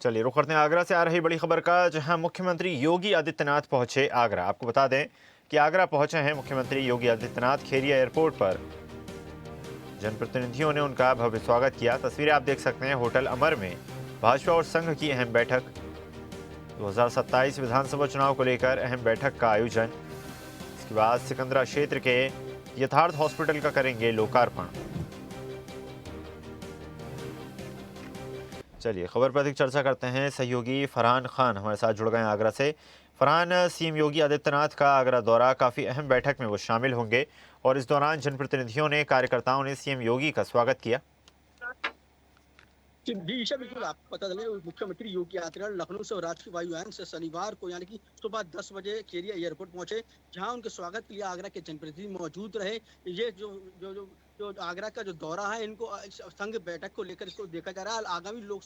चलिए रुख करते हैं आगरा से आ रही बड़ी खबर का, जहां मुख्यमंत्री योगी आदित्यनाथ पहुंचे आगरा। आपको बता दें कि आगरा पहुंचे हैं मुख्यमंत्री योगी आदित्यनाथ। खेरिया एयरपोर्ट पर जनप्रतिनिधियों ने उनका भव्य स्वागत किया। तस्वीरें आप देख सकते हैं होटल अमर में भाजपा और संघ की अहम बैठक। 2027 विधानसभा चुनाव को लेकर अहम बैठक का आयोजन। इसके बाद सिकंदरा क्षेत्र के यथार्थ हॉस्पिटल का करेंगे लोकार्पण। चलिए खबर पर अधिक चर्चा करते हैं। सहयोगी फरहान खान हमारे साथ जुड़ गए हैं आगरा से। फरहान, सीएम योगी आदित्यनाथ का आगरा दौरा, काफ़ी अहम बैठक में वो शामिल होंगे और इस दौरान जनप्रतिनिधियों ने, कार्यकर्ताओं ने सीएम योगी का स्वागत किया। जी ईशा, बिल्कुल आपको पता चले मुख्यमंत्री योगी आदित्यनाथ लखनऊ से राष्ट्रीय वायुयान से शनिवार को यानी कि सुबह 10 बजे खेरिया एयरपोर्ट पहुंचे, जहां उनके स्वागत के लिए आगरा के जनप्रतिनिधि मौजूद रहे। ये जो आगरा का जो दौरा है, इनको संघ बैठक को लेकर इसको देखा जा रहा है। आगामी लोक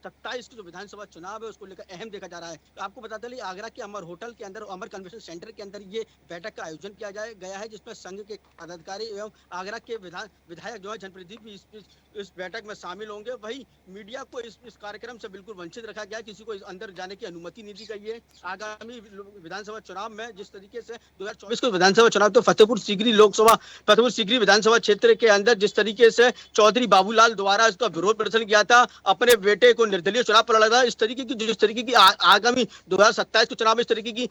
27 के जो विधानसभा चुनाव है उसको लेकर अहम देखा जा रहा है। तो आपको बताते चलिए आगरा के अमर होटल के अंदर, अमर कन्वेंशन सेंटर के अंदर ये बैठक का आयोजन किया गया है, जिसमें संघ के पदाधिकारी एवं आगरा के विधायक जो है जनप्रतिनिधि भी इस बैठक में शामिल होंगे। वही मीडिया को इस कार्यक्रम से बिल्कुल वंचित रखा गया है, किसी को अंदर जाने की अनुमति नहीं दी गई है। आगामी विधानसभा चुनाव में जिस तरीके से 2024 को विधानसभा चुनाव, तो फतेहपुर सीकरी विधानसभा क्षेत्र के अंदर जिस तरीके से चौधरी बाबूलाल द्वारा इसका विरोध प्रदर्शन किया था, अपने बेटे को निर्दलीय चुनाव पर लड़ा, इस तरीके की जिस तरीके की आगामी 2027 के चुनाव में इस तरीके की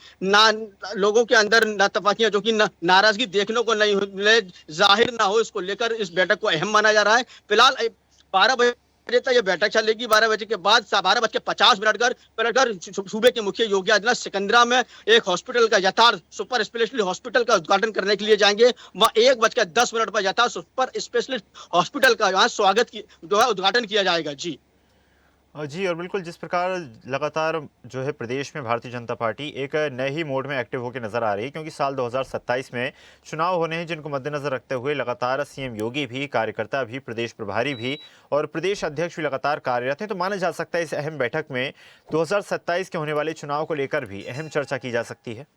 लोगों के अंदर नाराजगी जो कि नाराजगी देखने को नहीं मिले, जाहिर ना हो, इसको लेकर इस बैठक को अहम माना जा रहा है। फिलहाल 12 बजे तक ये बैठक चलेगी। 12 बजे के बाद 12:50 पर सूबे के मुखिया योगी आदित्यनाथ सिकंदरा में एक हॉस्पिटल का यथार्थ सुपर स्पेशलिस्ट हॉस्पिटल का उद्घाटन करने के लिए जाएंगे। वहां 1:10 पर यथार्थ सुपर स्पेशलिस्ट हॉस्पिटल का यहाँ उद्घाटन किया जाएगा। जी जी, और बिल्कुल जिस प्रकार लगातार जो है प्रदेश में भारतीय जनता पार्टी एक नए ही मोड में एक्टिव होकर नजर आ रही है, क्योंकि साल 2027 में चुनाव होने हैं, जिनको मद्देनजर रखते हुए लगातार सीएम योगी भी, कार्यकर्ता भी, प्रदेश प्रभारी भी और प्रदेश अध्यक्ष भी लगातार कार्यरत हैं। तो माना जा सकता है इस अहम बैठक में 2027 के होने वाले चुनाव को लेकर भी अहम चर्चा की जा सकती है।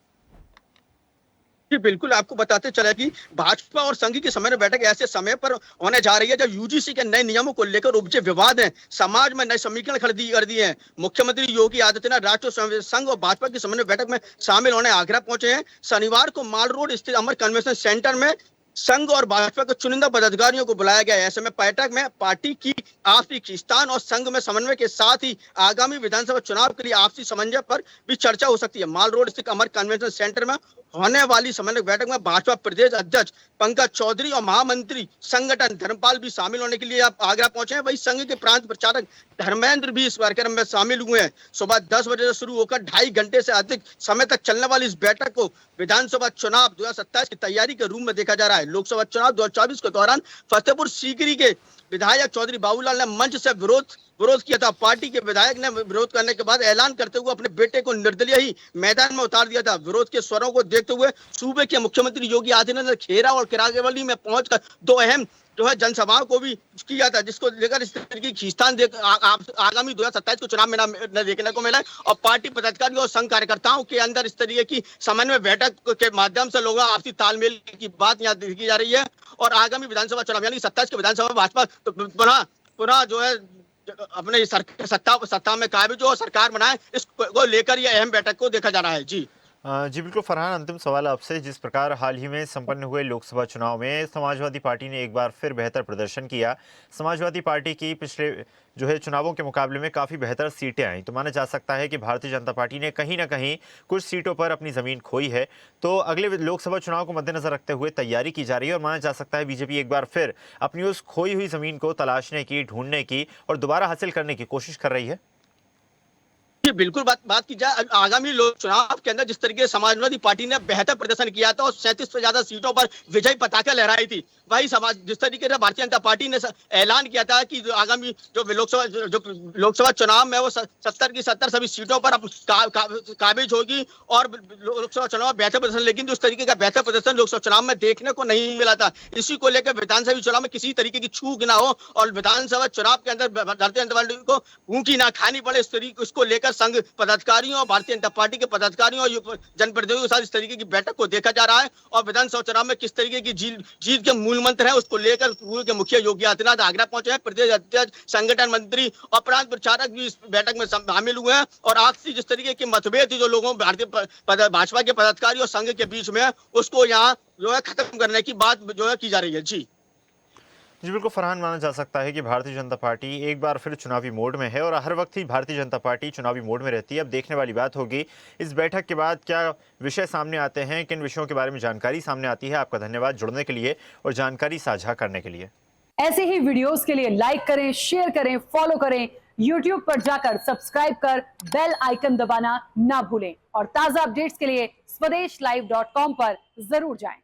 जी बिल्कुल, आपको बताते चले कि भाजपा और संघ की समन्वय बैठक ऐसे समय पर होने जा रही है जब यूजीसी के नए नियमों को लेकर उपजे विवाद है, समाज में नए समीकरण कर दिए हैं। मुख्यमंत्री योगी आदित्यनाथ राष्ट्रीय स्वयंसेवक संघ और भाजपा की समन्वय बैठक में शामिल होने आगरा पहुंचे हैं। शनिवार को माल रोड स्थित अमर कन्वेंशन सेंटर में संघ और भाजपा के चुनिंदा पदाधिकारियों को बुलाया गया है। ऐसे में बैठक में पार्टी की आपसी खींचतान और संघ में समन्वय के साथ ही आगामी विधानसभा चुनाव के लिए आपसी समन्वय पर भी चर्चा हो सकती है। माल रोड स्थित अमर कन्वेंशन सेंटर में होने वाली समन्वय बैठक में भाजपा प्रदेश अध्यक्ष पंकज चौधरी और महामंत्री संगठन धर्मपाल भी शामिल होने के लिए आगरा पहुंचे हैं। वही संघ के प्रांत प्रचारक धर्मेंद्र भी इस कार्यक्रम में शामिल हुए हैं। सुबह 10 बजे से शुरू होकर 2.5 घंटे से अधिक समय तक चलने वाली इस बैठक को विधानसभा चुनाव 2027 की तैयारी के रूप में देखा जा रहा है। लोकसभा चुनाव 2024 के दौरान फतेहपुर सीकरी के विधायक चौधरी बाबूलाल ने मंच से विरोध किया था। पार्टी के विधायक ने विरोध करने के बाद ऐलान करते हुए अपने बेटे को निर्दलीय ही मैदान में उतार दिया था। विरोध के स्वरों को देखते हुए सूबे के मुख्यमंत्री योगी आदित्यनाथ ने खेरा और किरागेवली में पहुंचकर 2 अहम जो है जनसभाओं को भी किया था, जिसको लेकर इस तरह की खींचतान आगामी 2027 को चुनाव में न देखने को मिला है। और पार्टी पदाधिकारियों और संघ कार्यकर्ताओं के अंदर इस तरीके की समन्वय बैठक के माध्यम से लोगों आपसी तालमेल की बात यहाँ देखी जा रही है। और आगामी विधानसभा चुनाव यानी 27 के विधानसभा भाजपा तो पुनः जो है अपने सत्ता में काबिज हो, सरकार बनाए, इसको लेकर यह अहम बैठक को देखा जा रहा है। जी जी बिल्कुल फरहान, अंतिम सवाल आपसे। जिस प्रकार हाल ही में संपन्न हुए लोकसभा चुनाव में समाजवादी पार्टी ने एक बार फिर बेहतर प्रदर्शन किया, समाजवादी पार्टी की पिछले जो है चुनावों के मुकाबले में काफ़ी बेहतर सीटें आई, तो माना जा सकता है कि भारतीय जनता पार्टी ने कहीं ना कहीं कुछ सीटों पर अपनी ज़मीन खोई है। तो अगले लोकसभा चुनाव को मद्देनजर रखते हुए तैयारी की जा रही है और माना जा सकता है बीजेपी एक बार फिर अपनी उस खोई हुई ज़मीन को तलाशने की, ढूंढने की और दोबारा हासिल करने की कोशिश कर रही है। जी बिल्कुल, बात की जाए आगामी लोक चुनाव के अंदर जिस तरीके से समाजवादी पार्टी ने बेहतर प्रदर्शन किया था और 37 से ज्यादा सीटों पर विजय पताका लहराई थी, वही समाज जिस तरीके से भारतीय जनता पार्टी ने ऐलान किया था कि आगामी जो लोकसभा चुनाव में वो 70 की 70 सभी सीटों पर काबिज होगी और लोकसभा चुनाव में बेहतर प्रदर्शन, लेकिन उस तरीके का बेहतर प्रदर्शन लोकसभा चुनाव में देखने को नहीं मिला था। इसी को लेकर विधानसभा चुनाव में किसी तरीके की चूक ना हो और विधानसभा चुनाव के अंदर भारतीय जनता पार्टी को ऊंची ना खानी पड़े, इस तरीके इसको लेकर संघ पदाधिकारियों और भारतीय जनता पार्टी के पदाधिकारियों और जनप्रतिनिधियों के साथ इस तरीके की बैठक को देखा जा रहा है और विधानसभा चुनाव में किस तरीके की जीत के मूल मंत्र है उसको लेकर पूर्व के मुखिया योगी आदित्यनाथ आगरा पहुंचे हैं। प्रदेश अध्यक्ष, संगठन मंत्री और प्रांत प्रचारक भी इस बैठक में शामिल हुए हैं और आपसी जिस तरीके के मतभेद थी जो लोगों भाजपा के पदाधिकारी और संघ के बीच में है उसको यहाँ जो है खत्म करने की बात जो है की जा रही है। जी बिल्कुल फरहान, माना जा सकता है कि भारतीय जनता पार्टी एक बार फिर चुनावी मोड में है और हर वक्त ही भारतीय जनता पार्टी चुनावी मोड में रहती है। अब देखने वाली बात होगी इस बैठक के बाद क्या विषय सामने आते हैं, किन विषयों के बारे में जानकारी सामने आती है। आपका धन्यवाद जुड़ने के लिए और जानकारी साझा करने के लिए। ऐसे ही वीडियोस के लिए लाइक करें, शेयर करें, फॉलो करें, YouTube पर जाकर सब्सक्राइब कर बेल आइकन दबाना ना भूलें और ताजा अपडेट्स के लिए स्वदेशलाइव.com पर जरूर जाएं।